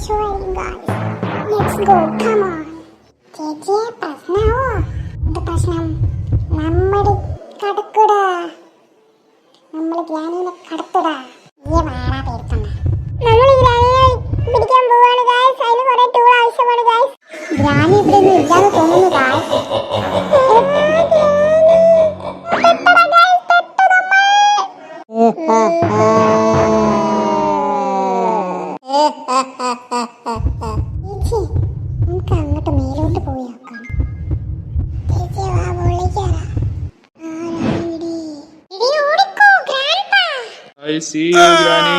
Show ആയിരിക്കും guys. Let's go, come on. ചേച്ചിയെ പ്രശ്നമോ? എന്ത് പ്രശ്നം? നമ്മൾ കടക്കുടാ, നമ്മൾ ഗ്രാനീനെ കടത്തുടാ. ഈ വാടാ പേർത്തണ്ട. നമ്മൾ ഗ്രാനിയെ പിടിക്കാൻ പോവാണ് ഗായ്സ്. അതിന് കുറെ ടൂൾ ആവശ്യമാണ് ഗായ്സ്. ഗ്രാനി ഇവിടെ ഒന്നും ഇല്ലാതെ തോന്നുന്നു ഗായ്സ്. ചേച്ചി, നമുക്ക് അങ്ങോട്ട് മേലോട്ട് പോയി നോക്കാം. ചേച്ചി വാ, വിളിക്കാറാ. I see you, Granny.